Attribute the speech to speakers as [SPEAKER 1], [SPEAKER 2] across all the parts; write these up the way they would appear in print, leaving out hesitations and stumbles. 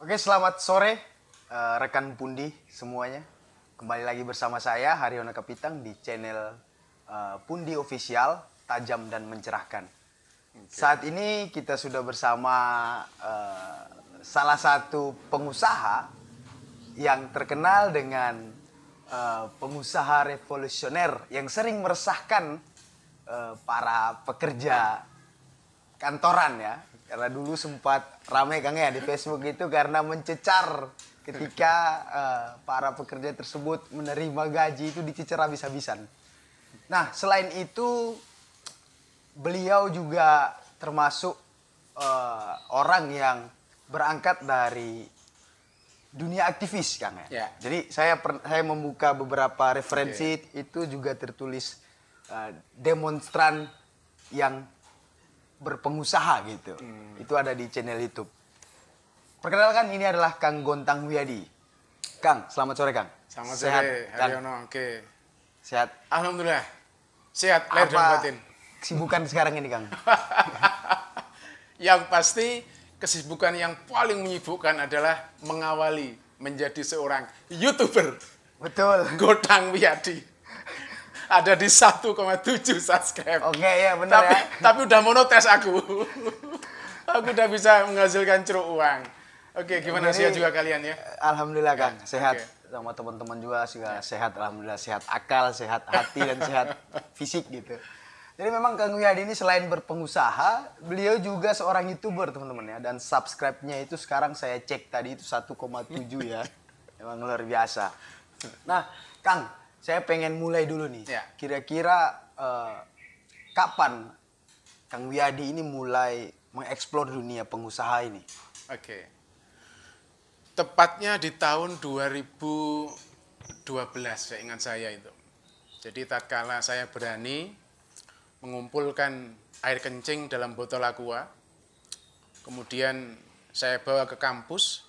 [SPEAKER 1] Oke, selamat sore rekan Pundi semuanya. Kembali lagi bersama saya Haryono Kapitang di channel Pundi Official, tajam dan mencerahkan. Saat ini kita sudah bersama salah satu pengusaha yang terkenal dengan pengusaha revolusioner yang sering meresahkan para pekerja kantoran ya. Karena dulu sempat ramai Kang ya di Facebook itu karena mencecar ketika para pekerja tersebut menerima gaji itu dicecar habis-habisan. Nah, selain itu beliau juga termasuk orang yang berangkat dari dunia aktivis Kang ya.
[SPEAKER 2] Ya.
[SPEAKER 1] Jadi saya membuka beberapa referensi itu juga tertulis demonstran yang berpengusaha gitu. Itu ada di channel YouTube. Perkenalkan, ini adalah Kang Gontang Wiyadi. Kang, selamat sore Kang.
[SPEAKER 2] Selamat
[SPEAKER 1] Sehat,
[SPEAKER 2] sore,
[SPEAKER 1] Kang?
[SPEAKER 2] Haryono. Oke.
[SPEAKER 1] Sehat.
[SPEAKER 2] Alhamdulillah. Sehat, lahir dan batin.
[SPEAKER 1] Kesibukan sekarang ini Kang?
[SPEAKER 2] Yang pasti kesibukan yang paling menyibukkan adalah mengawali menjadi seorang YouTuber.
[SPEAKER 1] Betul.
[SPEAKER 2] Gontang Wiyadi. Ada di 1,7 subscribe.
[SPEAKER 1] Oke ya benar ya.
[SPEAKER 2] Tapi udah monotes aku. Aku udah bisa menghasilkan ceruk uang. Oke, gimana
[SPEAKER 1] Jadi,
[SPEAKER 2] sehat juga kalian ya?
[SPEAKER 1] Alhamdulillah Kang, sehat.
[SPEAKER 2] Oke.
[SPEAKER 1] Sama teman-teman juga sehat, alhamdulillah, sehat akal, sehat hati dan sehat fisik gitu. Jadi memang Kang Wiyadi ini selain berpengusaha, beliau juga seorang YouTuber teman-teman ya. Dan subscribe-nya itu sekarang saya cek tadi itu 1,7 ya. Memang luar biasa. Nah, Kang, saya pengen mulai dulu nih.
[SPEAKER 2] Ya.
[SPEAKER 1] Kira-kira kapan Kang Wiyadi ini mulai mengeksplor dunia pengusaha ini?
[SPEAKER 2] Oke. Tepatnya di tahun 2012, saya ingat saya itu. Jadi tatkala saya berani mengumpulkan air kencing dalam botol aqua, kemudian saya bawa ke kampus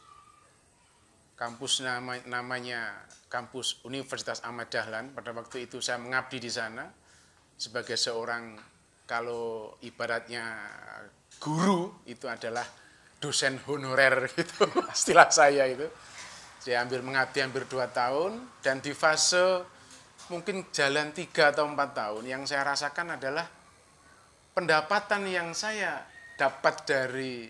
[SPEAKER 2] namanya kampus Universitas Ahmad Dahlan. Pada waktu itu saya mengabdi di sana sebagai seorang, kalau ibaratnya guru itu adalah dosen honorer gitu, istilah saya itu. Saya mengabdi hampir 2 tahun, dan di fase mungkin jalan 3 atau 4 tahun yang saya rasakan adalah pendapatan yang saya dapat dari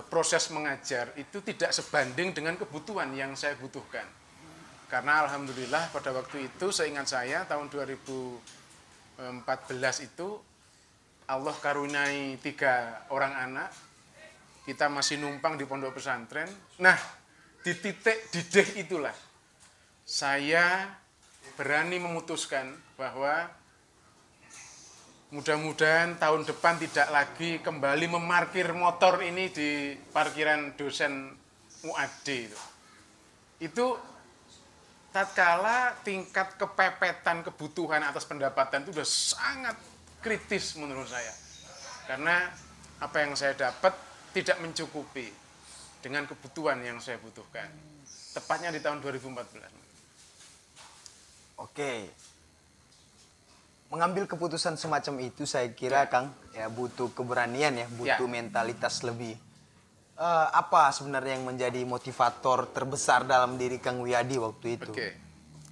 [SPEAKER 2] proses mengajar itu tidak sebanding dengan kebutuhan yang saya butuhkan. Karena alhamdulillah pada waktu itu seingat saya tahun 2014 itu Allah karuniai 3 orang anak. Kita masih numpang di pondok pesantren. Nah, di titik didih itulah saya berani memutuskan bahwa mudah-mudahan tahun depan tidak lagi kembali memarkir motor ini di parkiran dosen MUAD itu. Itu tatkala tingkat kepepetan kebutuhan atas pendapatan itu sudah sangat kritis menurut saya. Karena apa yang saya dapat tidak mencukupi dengan kebutuhan yang saya butuhkan. Tepatnya di tahun 2014.
[SPEAKER 1] Oke. Mengambil keputusan semacam itu saya kira Kang ya butuh keberanian ya, butuh mentalitas lebih. Apa sebenarnya yang menjadi motivator terbesar dalam diri Kang Wiyadi waktu itu?
[SPEAKER 2] Oke.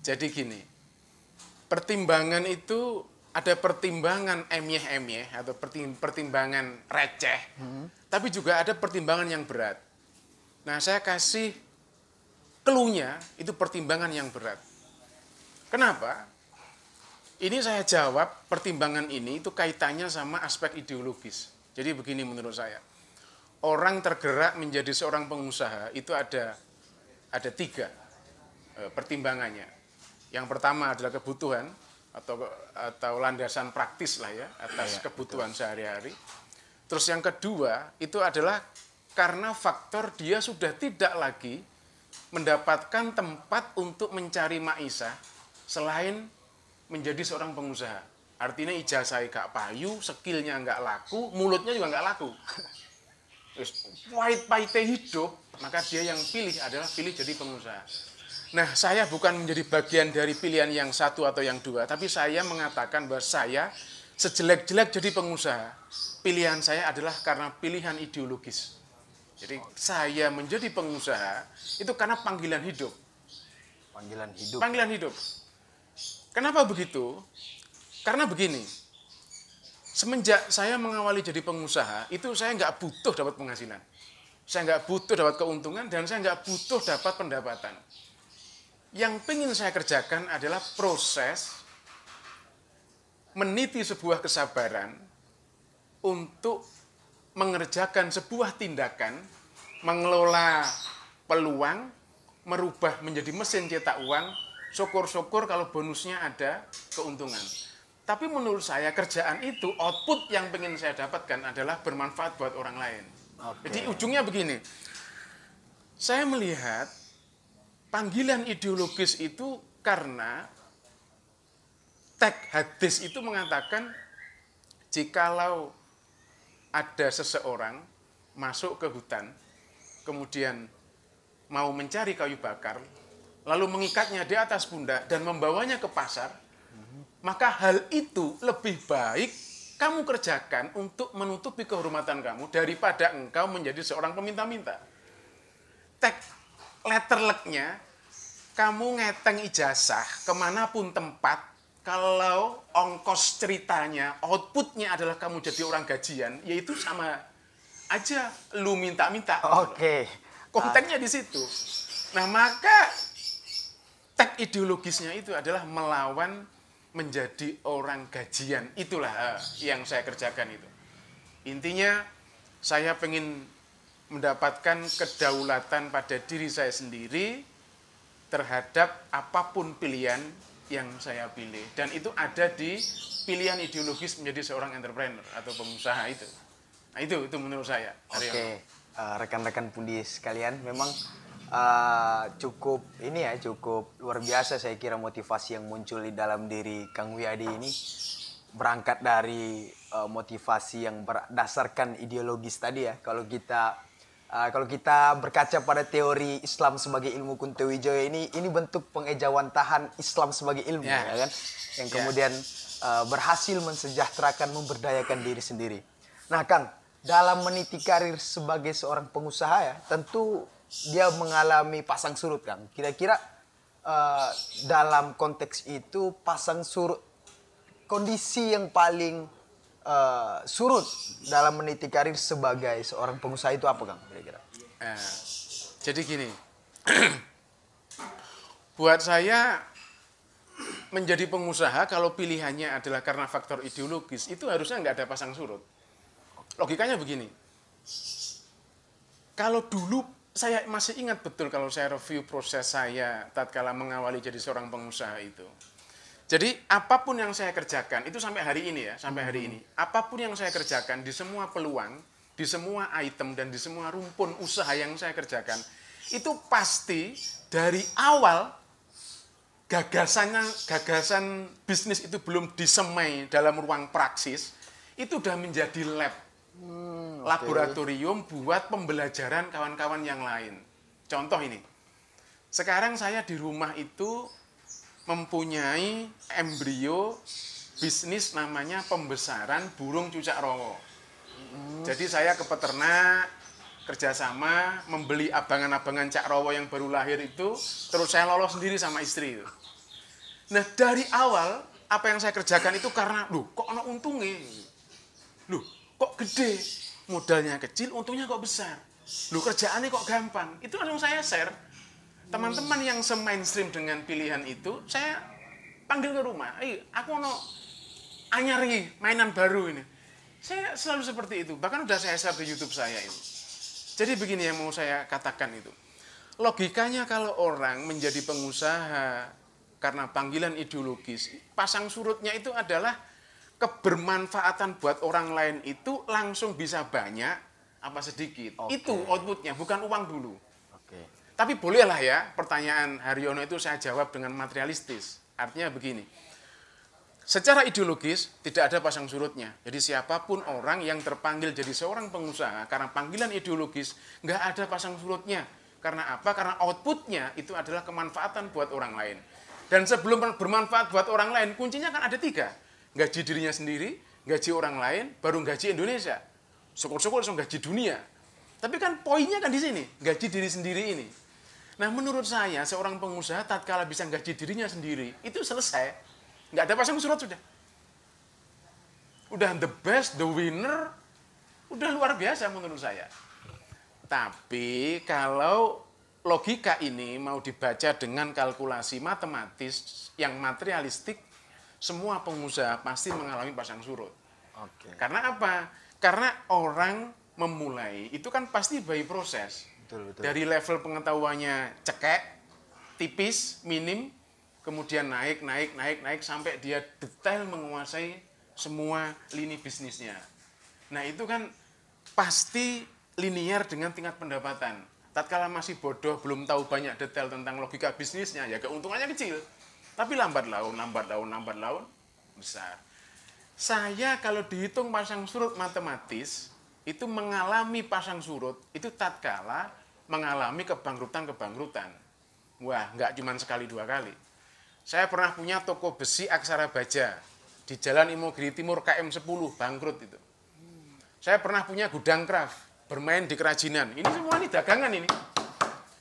[SPEAKER 2] Jadi gini. Pertimbangan itu ada pertimbangan emyeh-emyeh atau pertimbangan receh. Tapi juga ada pertimbangan yang berat. Nah, saya kasih clue-nya itu pertimbangan yang berat. Kenapa? Ini saya jawab, pertimbangan ini itu kaitannya sama aspek ideologis. Jadi begini menurut saya. Orang tergerak menjadi seorang pengusaha itu ada 3 pertimbangannya. Yang pertama adalah kebutuhan atau landasan praktis lah ya atas kebutuhan sehari-hari. Terus yang kedua itu adalah karena faktor dia sudah tidak lagi mendapatkan tempat untuk mencari maisha selain menjadi seorang pengusaha. Artinya ijazahnya gak payu, skillnya gak laku, mulutnya juga gak laku. Terus pahit-pahitnya hidup, maka dia yang pilih jadi pengusaha. Nah, saya bukan menjadi bagian dari pilihan yang 1 atau yang 2, tapi saya mengatakan bahwa saya sejelek-jelek jadi pengusaha, pilihan saya adalah karena pilihan ideologis. Jadi saya menjadi pengusaha itu karena panggilan hidup.
[SPEAKER 1] Panggilan hidup.
[SPEAKER 2] Panggilan hidup. Kenapa begitu? Karena begini, semenjak saya mengawali jadi pengusaha, itu saya nggak butuh dapat penghasilan. Saya nggak butuh dapat keuntungan, dan saya nggak butuh dapat pendapatan. Yang ingin saya kerjakan adalah proses meniti sebuah kesabaran untuk mengerjakan sebuah tindakan, mengelola peluang, merubah menjadi mesin cetak uang, syukur-syukur kalau bonusnya ada keuntungan. Tapi menurut saya kerjaan itu, output yang ingin saya dapatkan adalah bermanfaat buat orang lain. Jadi ujungnya begini, saya melihat panggilan ideologis itu karena teks hadis itu mengatakan jikalau ada seseorang masuk ke hutan, kemudian mau mencari kayu bakar, lalu mengikatnya di atas pundak dan membawanya ke pasar, maka hal itu lebih baik kamu kerjakan untuk menutupi kehormatan kamu daripada engkau menjadi seorang peminta-minta. Teks letterleknya, kamu ngeteng ijazah kemanapun tempat, kalau ongkos ceritanya, outputnya adalah kamu jadi orang gajian, yaitu sama aja lu minta-minta.
[SPEAKER 1] Oke.
[SPEAKER 2] Konteksnya di situ. Nah, maka teks ideologisnya itu adalah melawan menjadi orang gajian. Itulah yang saya kerjakan itu. Intinya, saya ingin mendapatkan kedaulatan pada diri saya sendiri terhadap apapun pilihan yang saya pilih, dan itu ada di pilihan ideologis menjadi seorang entrepreneur atau pengusaha itu. Nah, itu menurut saya.
[SPEAKER 1] Oke, rekan-rekan Pundi sekalian, memang cukup luar biasa saya kira motivasi yang muncul di dalam diri Kang Wiyadi ini, berangkat dari motivasi yang berdasarkan ideologis tadi ya. Kalau kita berkaca pada teori Islam sebagai ilmu Kuntowijoyo ini bentuk pengejawantahan Islam sebagai ilmu, ya kan? Yang kemudian berhasil mensejahterakan, memberdayakan diri sendiri. Nah, Kang, dalam meniti karir sebagai seorang pengusaha ya, tentu dia mengalami pasang surut, Kang. Kira-kira dalam konteks itu pasang surut, kondisi yang paling surut dalam meniti karir sebagai seorang pengusaha itu apa, Kang? Kira-kira?
[SPEAKER 2] Jadi gini, buat saya menjadi pengusaha kalau pilihannya adalah karena faktor ideologis, itu harusnya nggak ada pasang surut. Logikanya begini, kalau dulu saya masih ingat betul kalau saya review proses saya tatkala mengawali jadi seorang pengusaha itu. Jadi apapun yang saya kerjakan, itu sampai hari ini ya, sampai hari ini. Apapun yang saya kerjakan di semua peluang, di semua item, dan di semua rumpun usaha yang saya kerjakan, itu pasti dari awal gagasan bisnis itu belum disemai dalam ruang praksis, itu sudah menjadi lab, laboratorium buat pembelajaran kawan-kawan yang lain. Contoh ini, sekarang saya di rumah itu mempunyai embrio bisnis namanya pembesaran burung cucak rawa. Jadi saya ke peternak, kerjasama, membeli abangan-abangan cak rawa yang baru lahir itu, terus saya lolos sendiri sama istri itu. Nah, dari awal, apa yang saya kerjakan itu karena, kok ada untungnya? Kok gede? Modalnya kecil, untungnya kok besar? Kerjaannya kok gampang? Itu langsung saya share. Teman-teman yang se-mainstream dengan pilihan itu, saya panggil ke rumah. Aku mau anyari mainan baru ini. Saya selalu seperti itu. Bahkan udah saya share di YouTube saya itu. Jadi begini yang mau saya katakan itu. Logikanya kalau orang menjadi pengusaha karena panggilan ideologis, pasang surutnya itu adalah kebermanfaatan buat orang lain itu langsung bisa banyak apa sedikit. Itu outputnya, bukan uang dulu. Tapi bolehlah ya, pertanyaan Haryono itu saya jawab dengan materialistis. Artinya begini, secara ideologis tidak ada pasang surutnya. Jadi siapapun orang yang terpanggil jadi seorang pengusaha karena panggilan ideologis, nggak ada pasang surutnya. Karena apa? Karena outputnya itu adalah kemanfaatan buat orang lain. Dan sebelum bermanfaat buat orang lain, kuncinya kan ada 3. Gaji dirinya sendiri, gaji orang lain, baru gaji Indonesia. Syukur-syukur langsung gaji dunia. Tapi kan poinnya kan di sini, gaji diri sendiri ini. Nah, menurut saya seorang pengusaha tatkala bisa gaji dirinya sendiri, itu selesai. Nggak ada pasang surut sudah. Udah the best, the winner, udah luar biasa menurut saya. Tapi kalau logika ini mau dibaca dengan kalkulasi matematis yang materialistik, semua pengusaha pasti mengalami pasang surut.
[SPEAKER 1] Oke.
[SPEAKER 2] Karena apa? Karena orang memulai itu kan pasti by proses.
[SPEAKER 1] Betul.
[SPEAKER 2] Dari level pengetahuannya cekek, tipis, minim, kemudian naik sampai dia detail menguasai semua lini bisnisnya. Nah, itu kan pasti linear dengan tingkat pendapatan. Tatkala masih bodoh, belum tahu banyak detail tentang logika bisnisnya, ya keuntungannya kecil. Tapi lambat laun, besar. Saya kalau dihitung pasang surut matematis, itu mengalami pasang surut, itu tatkala mengalami kebangkrutan. Wah, nggak cuma sekali dua kali. Saya pernah punya toko besi Aksara Baja di Jalan Imogiri Timur KM 10, bangkrut itu. Saya pernah punya gudang craft, bermain di kerajinan. Ini semua ini dagangan ini.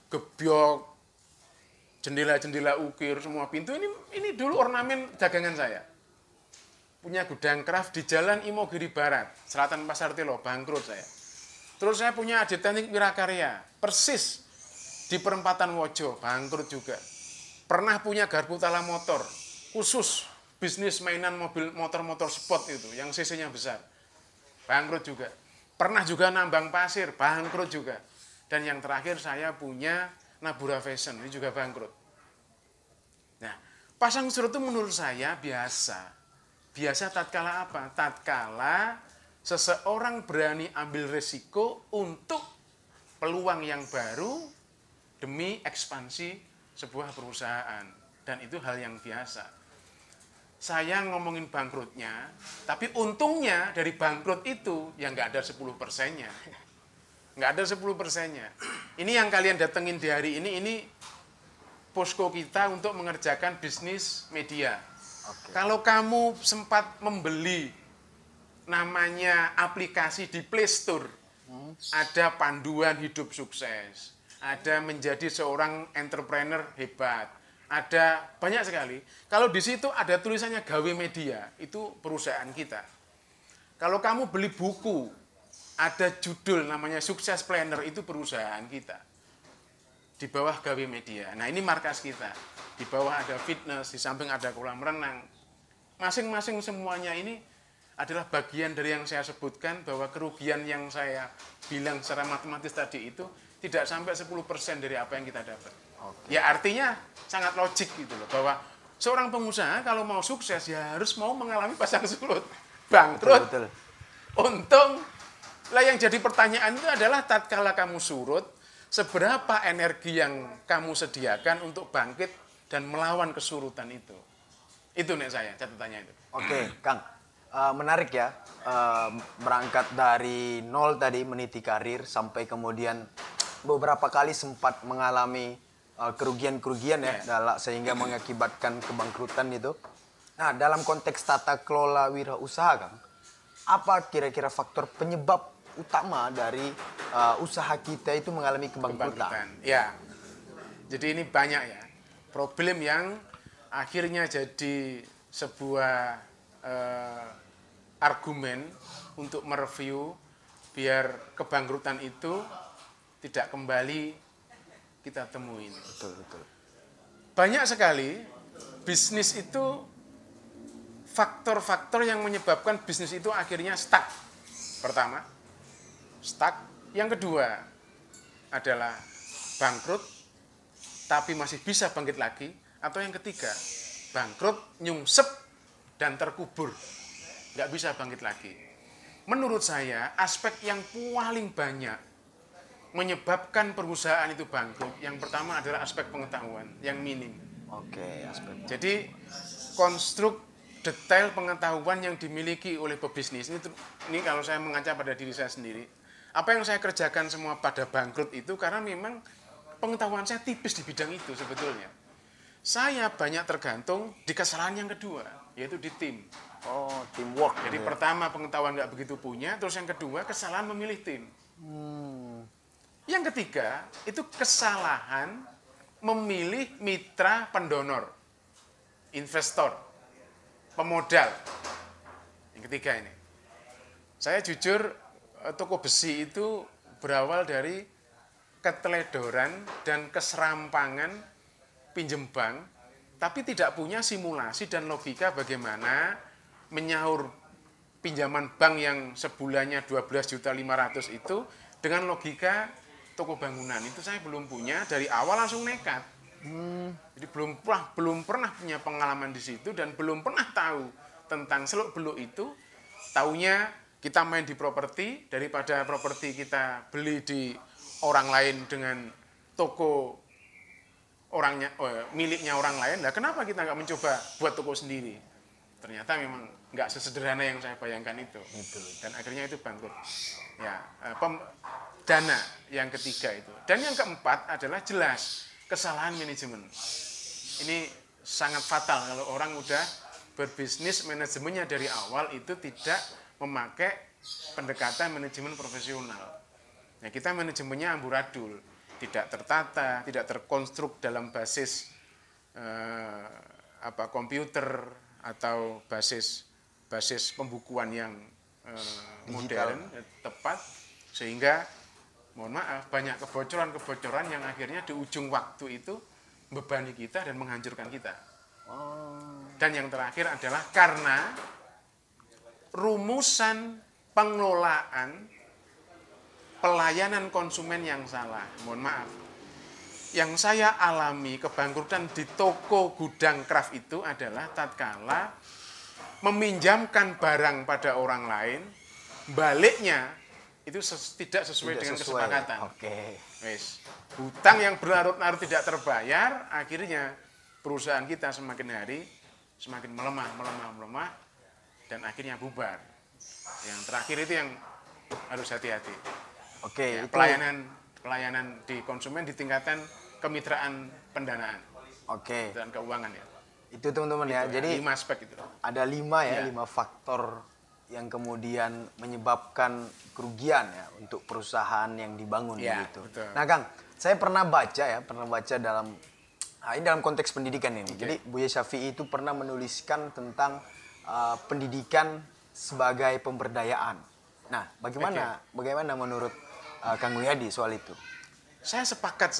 [SPEAKER 2] Gebyok, jendela-jendela ukir, semua pintu ini dulu ornamen dagangan saya. Punya gudang craft di Jalan Imogiri Barat, Selatan Pasar Telo, bangkrut saya. Terus saya punya Adit Teknik Wirakarya, persis di perempatan Wojo, bangkrut juga. Pernah punya Garpu Tala Motor, khusus bisnis mainan mobil motor-motor sport itu, yang cc-nya besar, bangkrut juga. Pernah juga nambang pasir, bangkrut juga. Dan yang terakhir saya punya Nabura Fashion, ini juga bangkrut. Nah, pasang surut itu menurut saya biasa. Biasa tatkala apa? Tatkala seseorang berani ambil resiko untuk peluang yang baru demi ekspansi sebuah perusahaan. Dan itu hal yang biasa. Saya ngomongin bangkrutnya, tapi untungnya dari bangkrut itu yang nggak ada 10%-nya. Nggak ada 10%-nya. Ini yang kalian datengin di hari ini posko kita untuk mengerjakan bisnis media.
[SPEAKER 1] Oke.
[SPEAKER 2] Kalau kamu sempat membeli namanya aplikasi di Play Store, ada panduan hidup sukses, ada menjadi seorang entrepreneur hebat, ada banyak sekali. Kalau di situ ada tulisannya gawe media, itu perusahaan kita. Kalau kamu beli buku, ada judul namanya Sukses Planner, itu perusahaan kita. Di bawah gawe media. Nah, ini markas kita. Di bawah ada fitness, di samping ada kolam renang. Masing-masing semuanya ini adalah bagian dari yang saya sebutkan bahwa kerugian yang saya bilang secara matematis tadi itu tidak sampai 10% dari apa yang kita dapat.
[SPEAKER 1] Oke.
[SPEAKER 2] Ya artinya sangat logik gitu loh, bahwa seorang pengusaha kalau mau sukses ya harus mau mengalami pasang surut, bangkrut,
[SPEAKER 1] Betul.
[SPEAKER 2] untung. Lah yang jadi pertanyaan itu adalah tatkala kamu surut, seberapa energi yang kamu sediakan untuk bangkit dan melawan kesurutan itu. Itu nih saya catatannya itu.
[SPEAKER 1] Oke, Kang. Menarik ya. Berangkat dari nol tadi meniti karir sampai kemudian beberapa kali sempat mengalami kerugian-kerugian ya, sehingga mengakibatkan kebangkrutan itu. Nah, dalam konteks tata kelola wirausaha, Kang, apa kira-kira faktor penyebab utama dari usaha kita itu mengalami kebangkrutan?
[SPEAKER 2] Ya, jadi ini banyak ya problem yang akhirnya jadi sebuah argumen untuk mereview biar kebangkrutan itu tidak kembali kita temuin.
[SPEAKER 1] Betul.
[SPEAKER 2] Banyak sekali bisnis itu faktor-faktor yang menyebabkan bisnis itu akhirnya stuck. Pertama, stuck. Yang kedua adalah bangkrut tapi masih bisa bangkit lagi. Atau yang ketiga, bangkrut, nyungsep, dan terkubur. Nggak bisa bangkit lagi. Menurut saya, aspek yang paling banyak menyebabkan perusahaan itu bangkrut, yang pertama adalah aspek pengetahuan, yang minim.
[SPEAKER 1] Oke, aspek.
[SPEAKER 2] Jadi, konstruk detail pengetahuan yang dimiliki oleh pebisnis, ini kalau saya mengaca pada diri saya sendiri, apa yang saya kerjakan semua pada bangkrut itu karena memang pengetahuan saya tipis di bidang itu sebetulnya. Saya banyak tergantung di kesalahan yang kedua, yaitu di tim.
[SPEAKER 1] Oh, teamwork.
[SPEAKER 2] Jadi pertama pengetahuan nggak begitu punya, terus yang kedua kesalahan memilih tim. Yang ketiga, itu kesalahan memilih mitra pendonor, investor, pemodal. Yang ketiga ini. Saya jujur, toko besi itu berawal dari keteledoran dan keserampangan pinjem bank, tapi tidak punya simulasi dan logika bagaimana menyaur pinjaman bank yang sebulannya 12.500.000 itu dengan logika toko bangunan. Itu saya belum punya, dari awal langsung nekat. Jadi belum pernah punya pengalaman di situ dan belum pernah tahu tentang seluk-beluk itu. Taunya kita main di properti, daripada properti kita beli di orang lain dengan toko miliknya orang lain. Nah, kenapa kita nggak mencoba buat toko sendiri? Ternyata memang nggak sesederhana yang saya bayangkan itu. Dan akhirnya itu bangkrut. Ya, dana yang ketiga itu. Dan yang keempat adalah jelas kesalahan manajemen. Ini sangat fatal kalau orang udah berbisnis, manajemennya dari awal itu tidak memakai pendekatan manajemen profesional. Nah, kita manajemennya amburadul, tidak tertata, tidak terkonstruk dalam basis komputer atau basis pembukuan yang modern, tepat, sehingga mohon maaf banyak kebocoran-kebocoran yang akhirnya di ujung waktu itu membebani kita dan menghancurkan kita. Dan yang terakhir adalah karena rumusan pengelolaan pelayanan konsumen yang salah. Mohon maaf. Yang saya alami kebangkrutan di toko gudang craft itu adalah tatkala meminjamkan barang pada orang lain, baliknya itu tidak sesuai dengan kesepakatan. Wes. Hutang yang berlarut-larut tidak terbayar, akhirnya perusahaan kita semakin hari semakin melemah, dan akhirnya bubar. Yang terakhir itu yang harus hati-hati. Ya, pelayanan di konsumen di tingkatan kemitraan pendanaan. Dan keuangan ya.
[SPEAKER 1] Itu teman-teman ya. Jadi
[SPEAKER 2] 5 aspek itu.
[SPEAKER 1] Ada 5 faktor yang kemudian menyebabkan kerugian ya untuk perusahaan yang dibangun gitu.
[SPEAKER 2] Betul.
[SPEAKER 1] Nah, Kang, saya pernah baca dalam ini dalam konteks pendidikan ini. Jadi Buya Syafi'i itu pernah menuliskan tentang pendidikan sebagai pemberdayaan. Nah, bagaimana menurut Kang Wiyadi soal itu?
[SPEAKER 2] Saya sepakat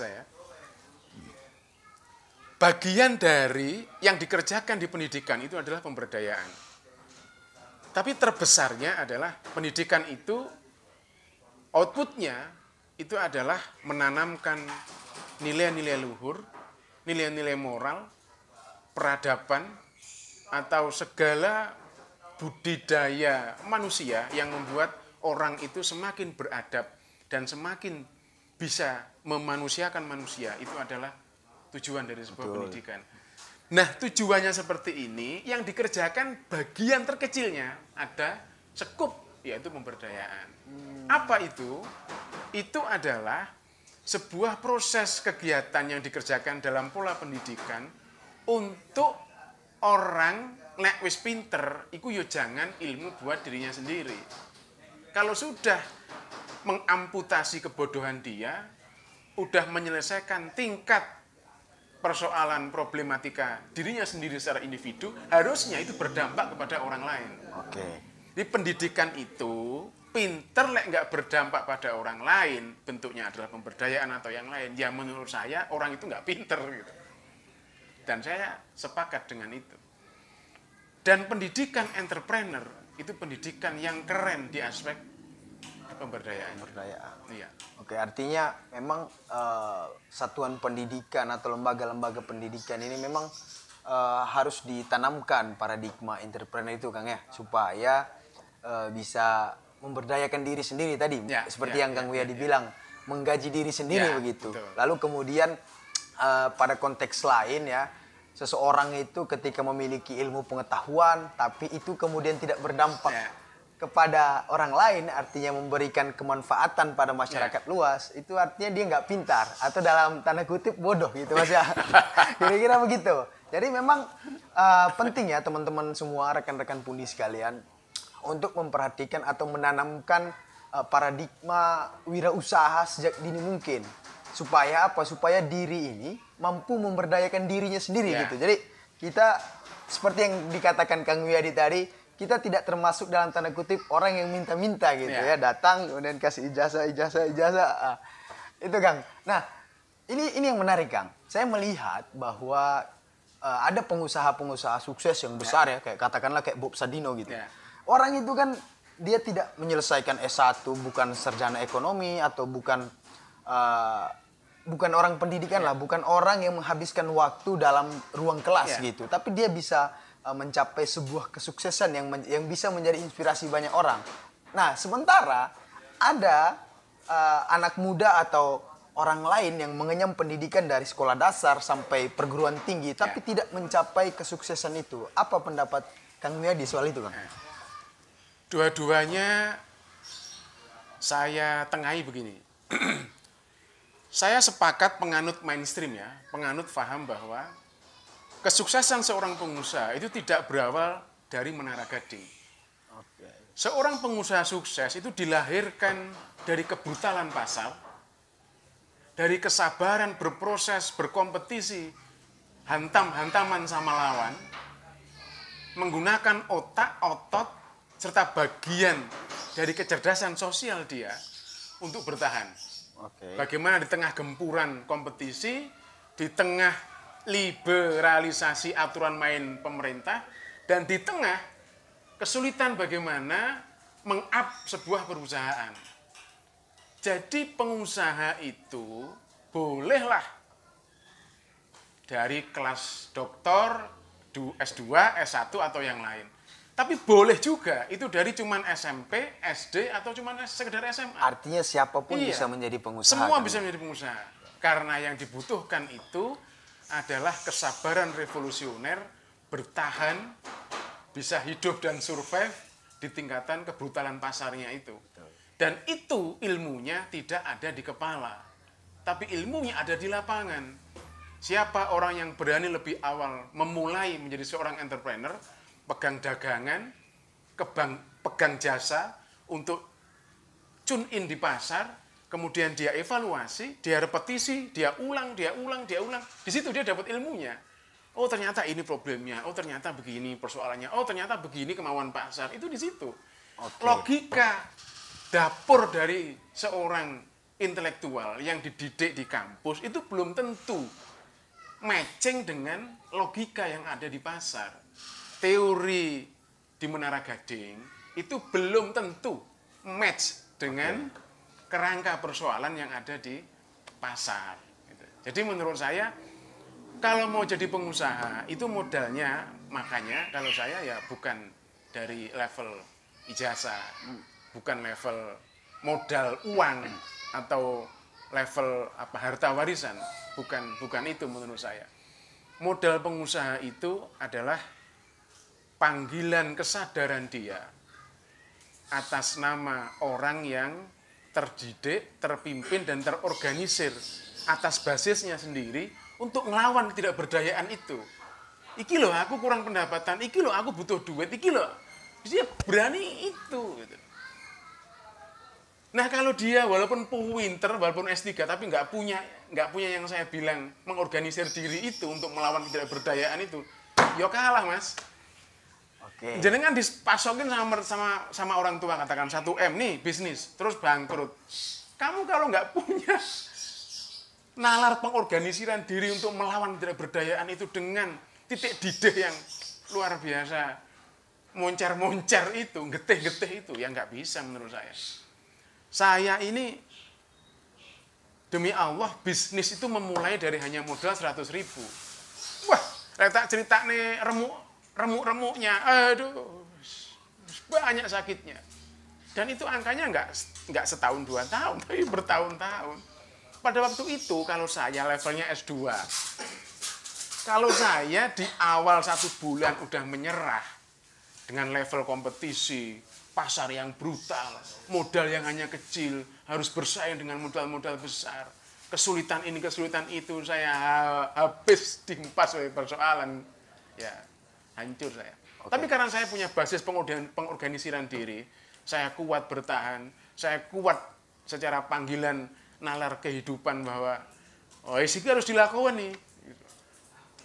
[SPEAKER 2] Bagian dari yang dikerjakan di pendidikan itu adalah pemberdayaan. Tapi terbesarnya adalah pendidikan itu, outputnya itu adalah menanamkan nilai-nilai luhur, nilai-nilai moral, peradaban, atau segala budidaya manusia yang membuat orang itu semakin beradab dan semakin bisa memanusiakan manusia. Itu adalah tujuan dari sebuah pendidikan. Nah, tujuannya seperti ini, yang dikerjakan bagian terkecilnya ada sekup, yaitu pemberdayaan. Apa itu? Itu adalah sebuah proses kegiatan yang dikerjakan dalam pola pendidikan untuk orang nek wis pinter, iku yo jangan ilmu buat dirinya sendiri. Kalau sudah mengamputasi kebodohan dia, udah menyelesaikan tingkat persoalan problematika dirinya sendiri secara individu, harusnya itu berdampak kepada orang lain. Di pendidikan itu, pinter lek nggak berdampak pada orang lain, bentuknya adalah pemberdayaan atau yang lain. Ya menurut saya orang itu nggak pinter gitu. Dan saya sepakat dengan itu. Dan pendidikan entrepreneur itu pendidikan yang keren di aspek pemberdayaan. Iya.
[SPEAKER 1] Artinya memang satuan pendidikan atau lembaga-lembaga pendidikan ini memang harus ditanamkan paradigma entrepreneur itu, Kang ya, supaya bisa memberdayakan diri sendiri tadi, seperti yang Kang Wiyadi bilang, menggaji diri sendiri begitu. Betul. Lalu kemudian pada konteks lain ya, seseorang itu ketika memiliki ilmu pengetahuan tapi itu kemudian tidak berdampak kepada orang lain, artinya memberikan kemanfaatan pada masyarakat luas, itu artinya dia nggak pintar atau dalam tanda kutip bodoh gitu Mas ya. Kira-kira begitu. Jadi memang penting ya teman-teman semua, rekan-rekan pundi sekalian, untuk memperhatikan atau menanamkan paradigma wirausaha sejak dini mungkin. Supaya apa? Supaya diri ini mampu memberdayakan dirinya sendiri gitu. Jadi kita seperti yang dikatakan Kang Wiyadi tadi, kita tidak termasuk dalam tanda kutip orang yang minta-minta gitu ya, datang kemudian kasih ijazah. Itu Kang. Nah, ini yang menarik Kang. Saya melihat bahwa ada pengusaha-pengusaha sukses yang besar ya, kayak katakanlah kayak Bob Sadino gitu. Orang itu kan dia tidak menyelesaikan S1, bukan sarjana ekonomi atau bukan orang pendidikan lah, bukan orang yang menghabiskan waktu dalam ruang kelas gitu. Tapi dia bisa mencapai sebuah kesuksesan yang bisa menjadi inspirasi banyak orang. Nah, sementara ada anak muda atau orang lain yang mengenyam pendidikan dari sekolah dasar sampai perguruan tinggi, tapi tidak mencapai kesuksesan itu. Apa pendapat Kang Wiyadi soal itu, Kang?
[SPEAKER 2] Dua-duanya saya tengahi begini. Saya sepakat penganut mainstream ya, penganut paham bahwa kesuksesan seorang pengusaha itu tidak berawal dari Menara Gading. Seorang pengusaha sukses itu dilahirkan dari kebrutalan pasar, dari kesabaran berproses, berkompetisi, hantam-hantaman sama lawan, menggunakan otak, otot, serta bagian dari kecerdasan sosial dia untuk bertahan. Bagaimana di tengah gempuran kompetisi, di tengah liberalisasi aturan main pemerintah, dan di tengah kesulitan bagaimana meng-up sebuah perusahaan. Jadi pengusaha itu bolehlah dari kelas doktor, S2, S1 atau yang lain. Tapi boleh juga itu dari cuman SMP, SD atau cuman sekedar SMA.
[SPEAKER 1] Artinya siapapun bisa menjadi pengusaha.
[SPEAKER 2] Semua bisa menjadi pengusaha. Karena yang dibutuhkan itu adalah kesabaran revolusioner, bertahan, bisa hidup dan survive di tingkatan kebrutalan pasarnya itu. Dan itu ilmunya tidak ada di kepala, tapi ilmunya ada di lapangan. Siapa orang yang berani lebih awal memulai menjadi seorang entrepreneur, pegang dagangan, pegang jasa untuk tune in di pasar, kemudian dia evaluasi, dia repetisi, dia ulang. Di situ dia dapat ilmunya. Oh ternyata ini problemnya, oh ternyata begini persoalannya, oh ternyata begini kemauan pasar. Itu di situ. Logika dapur dari seorang intelektual yang dididik di kampus itu belum tentu matching dengan logika yang ada di pasar. Teori di Menara Gading itu belum tentu match dengan kerangka persoalan yang ada di pasar. Jadi menurut saya, kalau mau jadi pengusaha, itu modalnya, makanya kalau saya ya bukan dari level ijazah, bukan level modal uang atau level harta warisan, bukan itu menurut saya. Modal pengusaha itu adalah panggilan kesadaran dia atas nama orang yang terdidik, terpimpin, dan terorganisir atas basisnya sendiri untuk melawan ketidakberdayaan itu. Iki loh aku kurang pendapatan, iki loh aku butuh duit, iki loh. Dia berani itu. Gitu. Nah kalau dia walaupun pinter, walaupun S3, tapi nggak punya yang saya bilang mengorganisir diri itu untuk melawan ketidakberdayaan itu, ya kalah mas. Jenengan dipasokin sama orang tua, katakan 1M nih bisnis, terus bangkrut. Kamu kalau nggak punya nalar pengorganisiran diri untuk melawan ketidakberdayaan itu dengan titik didih yang luar biasa, moncer-moncer itu, getih-getih itu, ya nggak bisa menurut saya. Saya ini, demi Allah, bisnis itu memulai dari hanya modal 100.000. Wah, letak cerita nih remuk-remuknya, aduh, banyak sakitnya. Dan itu angkanya nggak setahun 2 tahun, tapi bertahun-tahun. Pada waktu itu, kalau saya levelnya S2, kalau saya di awal 1 bulan udah menyerah dengan level kompetisi, pasar yang brutal, modal yang hanya kecil, harus bersaing dengan modal-modal besar, kesulitan ini, kesulitan itu, saya habis dimpas oleh persoalan, ya hancur saya. Tapi karena saya punya basis pengorganisiran diri, saya kuat bertahan, saya kuat secara panggilan nalar kehidupan bahwa ini harus dilakukan nih.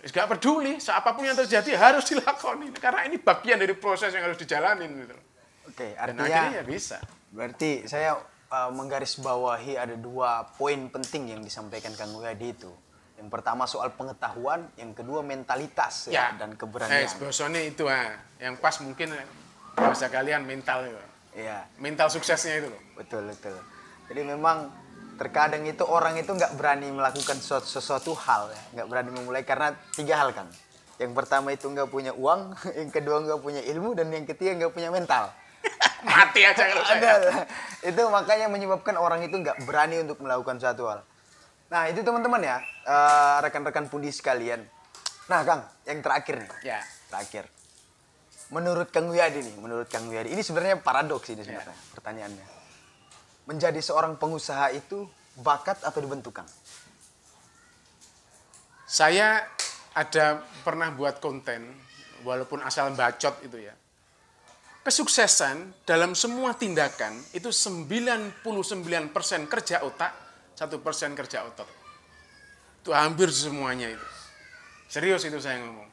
[SPEAKER 2] Gak peduli, apapun yang terjadi harus dilakoni. Karena ini bagian dari proses yang harus dijalanin. Gitu.
[SPEAKER 1] Oke,
[SPEAKER 2] Dan
[SPEAKER 1] artinya
[SPEAKER 2] akhirnya ya bisa.
[SPEAKER 1] Berarti saya menggarisbawahi ada 2 poin penting yang disampaikan Kang Wiyadi itu. Yang pertama soal pengetahuan, yang kedua mentalitas dan keberanian.
[SPEAKER 2] Bahasanya itu yang pas mungkin bahasa kalian mental itu.
[SPEAKER 1] Iya.
[SPEAKER 2] Mental suksesnya itu loh.
[SPEAKER 1] Betul. Jadi memang terkadang itu orang itu nggak berani melakukan sesuatu hal, nggak berani memulai karena 3 hal, Kang. Yang pertama itu nggak punya uang, yang kedua nggak punya ilmu, dan yang ketiga nggak punya mental.
[SPEAKER 2] Mati aja kalau saya.
[SPEAKER 1] Itu makanya menyebabkan orang itu nggak berani untuk melakukan suatu hal. Nah itu teman-teman ya, rekan-rekan pundi sekalian. Nah Kang, yang terakhir nih.
[SPEAKER 2] Ya.
[SPEAKER 1] Terakhir. Menurut Kang Wiyadi, ini sebenarnya paradoks ini sebenarnya pertanyaannya. Menjadi seorang pengusaha itu bakat atau dibentuk, Kang?
[SPEAKER 2] Saya pernah buat konten, walaupun asal bacot itu ya. Kesuksesan dalam semua tindakan itu 99% kerja otak, 1% kerja otot. Itu hampir semuanya itu. Serius itu saya ngomong.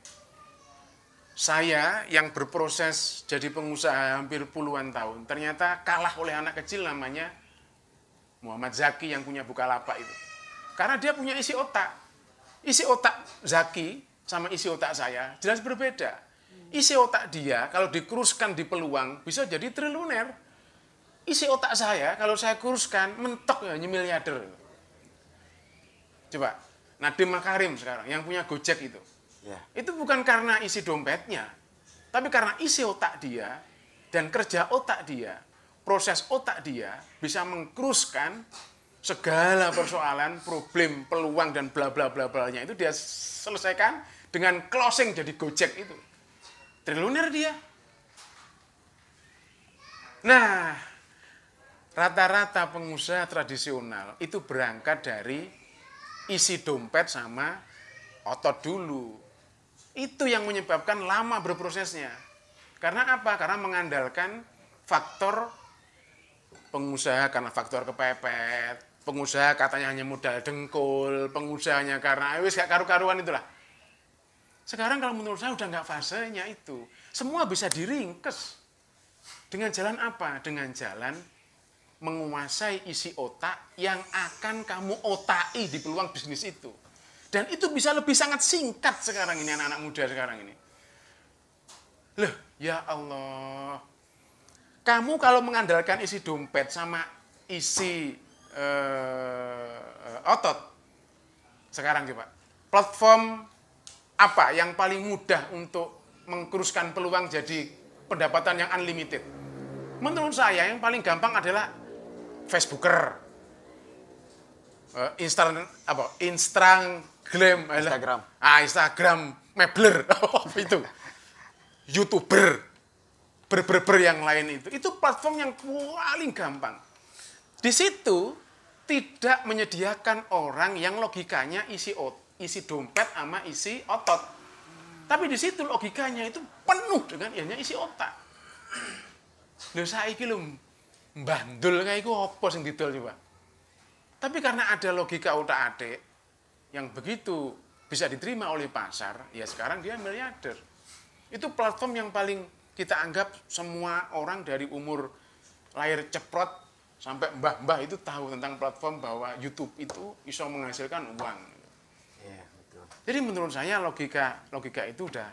[SPEAKER 2] Saya yang berproses jadi pengusaha hampir puluhan tahun, ternyata kalah oleh anak kecil namanya Muhammad Zaki yang punya Bukalapak itu. Karena dia punya isi otak. Isi otak Zaki sama isi otak saya jelas berbeda. Isi otak dia kalau dikuruskan di peluang bisa jadi triliuner. Isi otak saya kalau saya kuruskan mentok ya miliarder. Coba, Nadiem Makarim sekarang yang punya Gojek itu.
[SPEAKER 1] Ya.
[SPEAKER 2] Itu bukan karena isi dompetnya, tapi karena isi otak dia dan kerja otak dia, proses otak dia bisa mengkuruskan segala persoalan, problem, peluang dan bla bla bla blanya itu dia selesaikan dengan closing jadi Gojek itu. Triliuner dia. Nah, rata-rata pengusaha tradisional itu berangkat dari isi dompet sama otot dulu. Itu yang menyebabkan lama berprosesnya. Karena apa? Karena mengandalkan faktor pengusaha karena faktor kepepet, pengusaha katanya hanya modal dengkul, pengusahanya karena wis gak karu-karuan itulah. Sekarang kalau menurut saya udah nggak fasenya itu. Semua bisa diringkes. Dengan jalan apa? Dengan jalan menguasai isi otak yang akan kamu otaki di peluang bisnis itu. Dan itu bisa lebih sangat singkat sekarang ini, anak-anak muda sekarang ini. Loh, ya Allah. Kamu kalau mengandalkan isi dompet sama isi otot, sekarang coba, platform apa yang paling mudah untuk mengkuruskan peluang jadi pendapatan yang unlimited? Menurut saya yang paling gampang adalah Facebooker, Instagram, Mebler, itu, YouTuber, yang lain itu platform yang paling gampang. Di situ tidak menyediakan orang yang logikanya isi dompet sama isi otot. Tapi di situ logikanya itu penuh dengan isi otak. Lho saiki lho mbandul kayak iku apa sing didol coba. Tapi karena ada logika otak-atik yang begitu bisa diterima oleh pasar, ya sekarang dia miliarder. Itu platform yang paling kita anggap semua orang dari umur lahir ceprot sampai mbah-mbah itu tahu tentang platform bahwa YouTube itu bisa menghasilkan uang.
[SPEAKER 1] Iya, betul.
[SPEAKER 2] Jadi menurut saya logika itu udah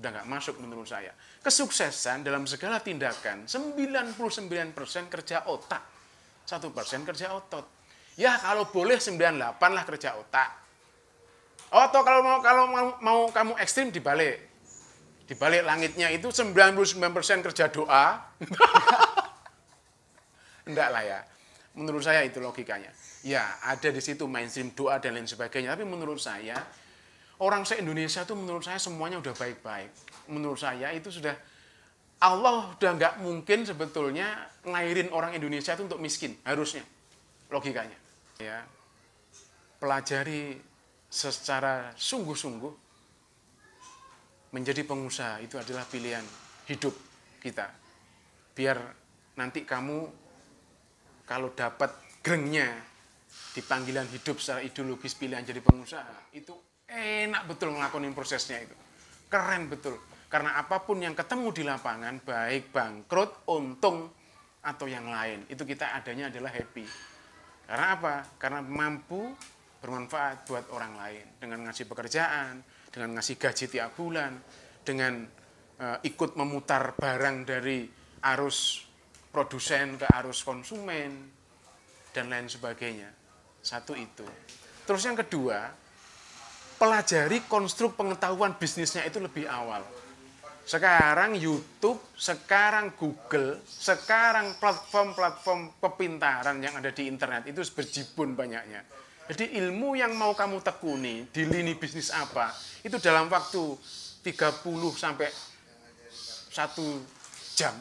[SPEAKER 2] nggak masuk menurut saya. Kesuksesan dalam segala tindakan 99% kerja otak, 1% kerja otot. Ya kalau boleh 98 lah kerja otak. Atau kalau mau kamu ekstrim dibalik. Dibalik langitnya itu 99% kerja doa. Enggak lah ya. Menurut saya itu logikanya. Ya, ada di situ mainstream doa dan lain sebagainya. Tapi menurut saya, orang se-Indonesia itu menurut saya semuanya udah baik-baik. Menurut saya itu sudah, Allah udah nggak mungkin sebetulnya ngairin orang Indonesia itu untuk miskin. Harusnya. Logikanya. Ya, pelajari secara sungguh-sungguh. Menjadi pengusaha itu adalah pilihan hidup kita. Biar nanti kamu kalau dapat grengnya di panggilan hidup secara ideologis pilihan jadi pengusaha, itu enak betul ngelakonin prosesnya itu. Keren betul. Karena apapun yang ketemu di lapangan, baik bangkrut, untung, atau yang lain, itu kita adanya adalah happy. Karena apa? Karena mampu bermanfaat buat orang lain. Dengan ngasih pekerjaan, dengan ngasih gaji tiap bulan, dengan ikut memutar barang dari arus produsen ke arus konsumen, dan lain sebagainya. Satu itu. Terus yang kedua, pelajari konstruk pengetahuan bisnisnya itu lebih awal. Sekarang YouTube, sekarang Google, sekarang platform-platform kepintaran yang ada di internet itu berjibun banyaknya. Jadi ilmu yang mau kamu tekuni di lini bisnis apa, itu dalam waktu 30 sampai 1 jam,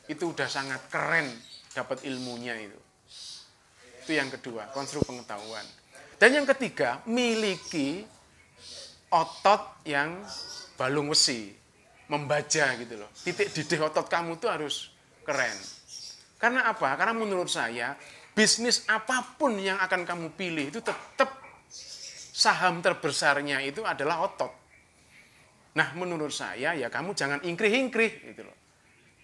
[SPEAKER 2] itu udah sangat keren dapat ilmunya itu. Itu yang kedua, konstruk pengetahuan. Dan yang ketiga, miliki otot yang balung besi. Membaca gitu loh. Titik didih otot kamu tuh harus keren. Karena apa? Karena menurut saya, bisnis apapun yang akan kamu pilih itu tetap saham terbesarnya itu adalah otot. Nah, menurut saya ya kamu jangan ingkrih-ingkrih gitu loh.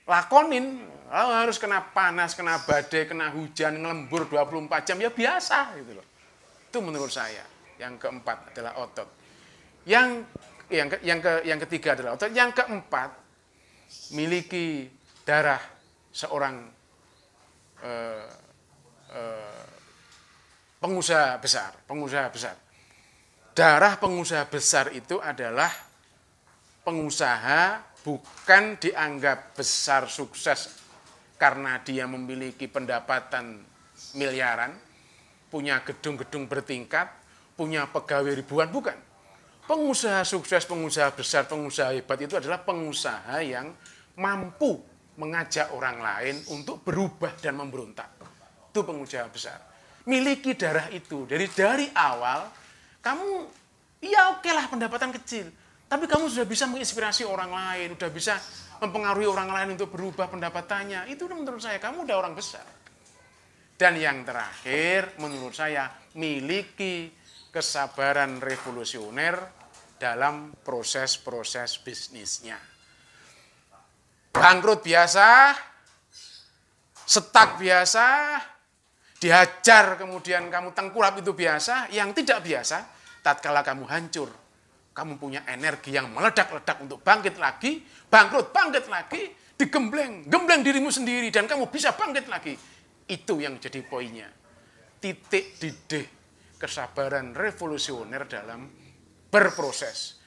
[SPEAKER 2] Lakonin, harus kena panas, kena badai, kena hujan, ngelembur 24 jam ya biasa gitu loh. Itu menurut saya. Yang keempat adalah otot. Yang ketiga adalah otot. Yang keempat, miliki darah seorang pengusaha besar. Darah pengusaha besar itu adalah pengusaha bukan dianggap besar sukses karena dia memiliki pendapatan miliaran, punya gedung-gedung bertingkat, punya pegawai ribuan, bukan. Pengusaha sukses, pengusaha besar, pengusaha hebat itu adalah pengusaha yang mampu mengajak orang lain untuk berubah dan memberontak. Itu pengusaha besar. Miliki darah itu. Dari awal, kamu, ya oke lah pendapatan kecil. Tapi kamu sudah bisa menginspirasi orang lain, sudah bisa mempengaruhi orang lain untuk berubah pendapatannya. Itu menurut saya, kamu udah orang besar. Dan yang terakhir, menurut saya, miliki kesabaran revolusioner dalam proses-proses bisnisnya. Bangkrut biasa, stuck biasa, dihajar kemudian kamu tengkurap itu biasa. Yang tidak biasa, tatkala kamu hancur, kamu punya energi yang meledak-ledak untuk bangkit lagi, bangkrut, bangkit lagi, digembleng dirimu sendiri, dan kamu bisa bangkit lagi. Itu yang jadi poinnya. Titik didih kesabaran revolusioner dalam berproses.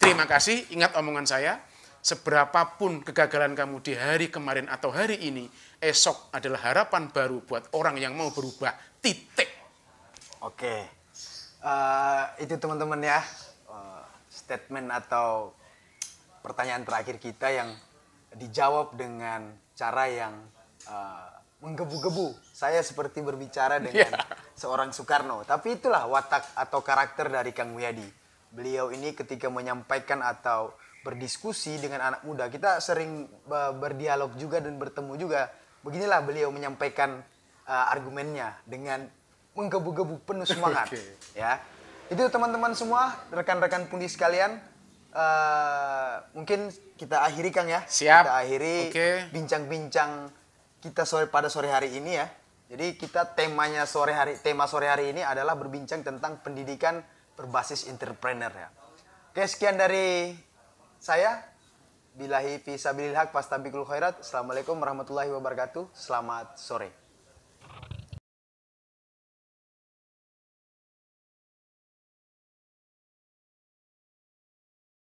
[SPEAKER 2] Terima kasih, ingat omongan saya, seberapapun kegagalan kamu di hari kemarin atau hari ini, esok adalah harapan baru buat orang yang mau berubah, titik.
[SPEAKER 1] Oke, itu teman-teman ya, statement atau pertanyaan terakhir kita yang dijawab dengan cara yang menggebu-gebu. Saya seperti berbicara dengan seorang Soekarno, tapi itulah watak atau karakter dari Kang Wiyadi. Beliau ini ketika menyampaikan atau berdiskusi dengan anak muda, kita sering berdialog juga dan bertemu juga. Beginilah beliau menyampaikan argumennya dengan menggebu-gebu penuh semangat. Ya, itu teman-teman semua, rekan-rekan pundi sekalian. Mungkin kita akhiri Kang ya.
[SPEAKER 2] Siap.
[SPEAKER 1] Kita akhiri bincang-bincang kita pada sore hari ini ya. Jadi kita tema sore hari ini adalah berbincang tentang pendidikan berbasis entrepreneur ya. Oke, sekian dari saya. Billahi fi sabilil haq fastabiqul khairat. Assalamualaikum warahmatullahi wabarakatuh. Selamat sore.